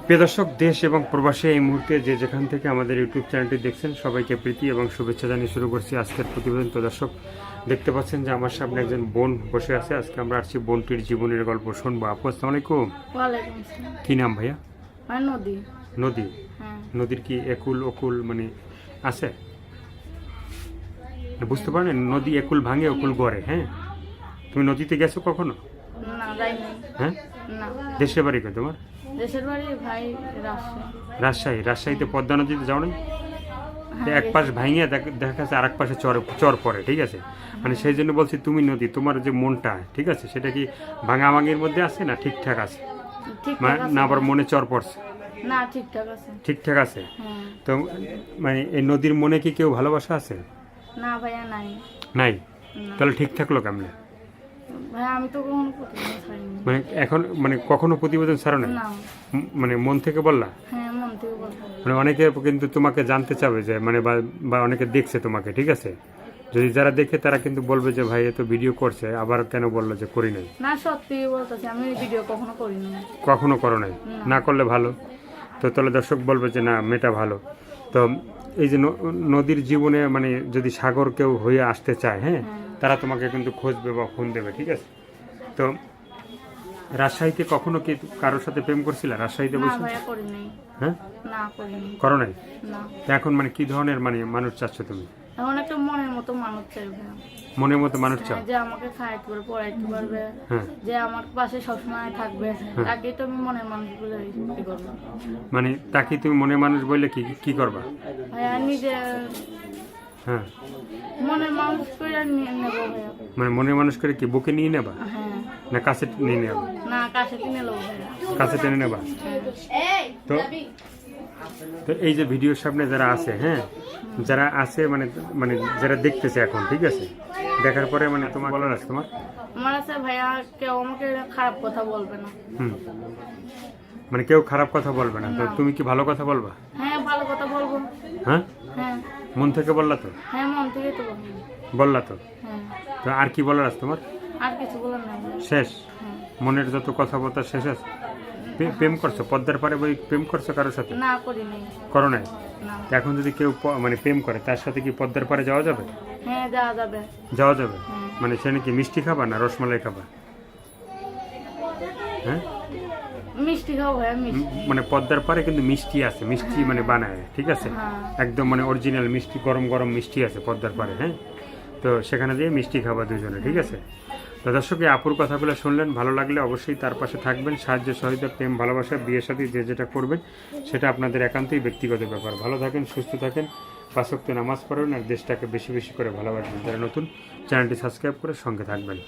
প্রিয় দর্শক, দেশ এবং প্রবাসে এই মুহূর্তে যে যেখান থেকে আমাদের ইউটিউব চ্যানেলটি দেখছেন সবাইকে প্রীতি এবং শুভেচ্ছা জানিয়ে শুরু করছি আজকের প্রতিবেদন। তো দর্শক, দেখতে পাচ্ছেন যে আমার সামনে একজন বোন বসে আছে। আজকে আমরা আসছি বোনটির জীবনের গল্প শুনবো। আপু, আসসালামু আলাইকুম। ওয়ালাইকুম আসসালাম। কি নাম ভাইয়া? নদী। নদী। হ্যাঁ। নদীর কি একুল অকুল মানে আছে? বুঝতে পারেন, নদী একুল ভাঙে অকুল গড়ে। হ্যাঁ, তুমি নদীতে গেছো কখনো? না, যাই নাই। হ্যাঁ, না। দেশের বাড়ি কই তোমার? দেশের বাড়ি ভাই রাজশাহী। রাজশাহী। রাজশাহীতে পদ্মা নদীতে যাও না? হ্যাঁ, এক পাশ ভাঙিয়ে দেখা যাচ্ছে আর এক পাশে চর পড়ে, ঠিক আছে? মানে সেই জন্য বলছি তুমি নদী, তোমার যে মনটা, ঠিক আছে, সেটা কি ভাঙাভাঙির মধ্যে আছে না ঠিকঠাক আছে? ঠিকঠাক আছে। না আবার মনে চর পড়ছে? না, ঠিকঠাক আছে। ঠিকঠাক আছে। হ্যাঁ। তো মানে এই নদীর মনে কি কেউ ভালোবাসা আছে? না ভাইয়া, নাই। নাই? না। তাহলে ঠিক থাকলো কেমনে? ভাইয়া আমি তো কখনো প্রতিদিন ছাড়িনি। মানে এখন মানে কখনো প্রতিবেদন ছাড়ো না? না। মানে মন থেকে বললা? হ্যাঁ, মন থেকে বলবো। মানে অনেকে কিন্তু তোমাকে জানতে চাবে যে মানে বা অনেকে দেখছে তোমাকে, ঠিক আছে? যদি যারা দেখে তারা কিন্তু বলবে যে ভাই এ তো ভিডিও করছে, আবার কেন বললো যে করি নাই? না, সত্যি বলতেছি, আমি ভিডিও কখনো করিনি। কখনো করো নাই? না করলে ভালো। তো তাহলে দর্শক বলবে যে না, মেয়েটা ভালো। তো এই যে নদীর জীবনে মানে যদি সাগর কেউ হয়ে আসতে চায়, হ্যাঁ, তারা তোমাকে কিন্তু খুঁজবে বা ফোন দেবে, ঠিক আছে? তো রাজশাহীতে কখনো কি কারোর সাথে প্রেম করছিলা রাজশাহীতে না বসে? ভাইয়া, করিনি। হ্যাঁ, না, করিনি। করো নাই? না। তো এখন মানে কি ধরনের মানে মানুষ চাচ্ছ তুমি? এখন একটা মনের মতো মানুষ চাই ভাইয়া। মনের মতো মানুষ চাও? যে আমাকে খাইতে পারবে, পড়াইতে পারবে, হ্যাঁ। যে আমার পাশে সবসময় থাকবে, তাকে তো আমি মনের মানুষ বলে কি করবো। মানে তাকে তুমি মনের মানুষ বললে কি কি করবা? ভাইয়া নিজে হ্যাঁ, মনের মানুষ করে নিয়ে নেবো ভাইয়া। মানে মনের মানুষ করে কি বুকে নিয়ে নেবা হ্যাঁ। না কাছে নিয়ে নেবা? না, কাছে কিনে নেবো ভাইয়া। কাছে টেনে নেবা? তো তো এই যে ভিডিওর সামনে যারা আছে, হ্যাঁ, যারা আছে মানে মানে যারা দেখতেছে এখন, ঠিক আছে, দেখার পরে মানে তোমার বলার আছে তোমার? আমার আছে ভাইয়া, কেউ আমাকে খারাপ কথা বলবে না। হুম, মানে কেউ খারাপ কথা বলবে না। তো তুমি কি ভালো কথা বলবা? হ্যাঁ, ভালো কথা বলবো। হ্যাঁ, হ্যাঁ। মন থেকে বললা তো? হ্যাঁ, মন থেকে তো বলবো। বললা তো? হ্যাঁ। তো আর কি বলার আছে তোমার? আর কিছু বলার নাই ভাইয়া। শেষ? হ্যাঁ। মনের যত কথাবার্তা শেষ আছে? প্রেম করছো পদ্মার পারে বই প্রেম করছো কারোর সাথে? না, করি নাই। করো নাই? না। এখন যদি কেউ মানে প্রেম করে তার সাথে কি পদ্মার পারে যাওয়া যাবে? হ্যাঁ, যাওয়া যাবে। যাওয়া যাবে? হ্যাঁ। মানে সে নাকি মিষ্টি খাবা না রসমালাই খাবা? হ্যাঁ, মিষ্টি খাও ভাইয়া, মিষ্টি। মানে পদ্মার পারে কিন্তু মিষ্টি আছে, মিষ্টি মানে বানায়, ঠিক আছে? হ্যাঁ। একদম মানে অরিজিনাল মিষ্টি, গরম গরম মিষ্টি আছে পদ্মার পারে। হ্যাঁ, তো সেখানে দিয়ে মিষ্টি খাবা দুজনে, ঠিক আছে? তো দর্শক, এই আপুর কথাগুলো শুনলেন, ভালো লাগলে অবশ্যই তার পাশে থাকবেন। সাহায্য সহযোগিতা, প্রেম, ভালোবাসা, বিয়ের সাথে যে যেটা করবেন সেটা আপনাদের একান্তই ব্যক্তিগত ব্যাপার। ভালো থাকেন, সুস্থ থাকেন, 5 ওয়াক্ত নামাজ পড়বেন আর দেশটাকে বেশি বেশি করে ভালোবাসবেন। যারা নতুন, চ্যানেলটি সাবস্ক্রাইব করে সঙ্গে থাকবেন।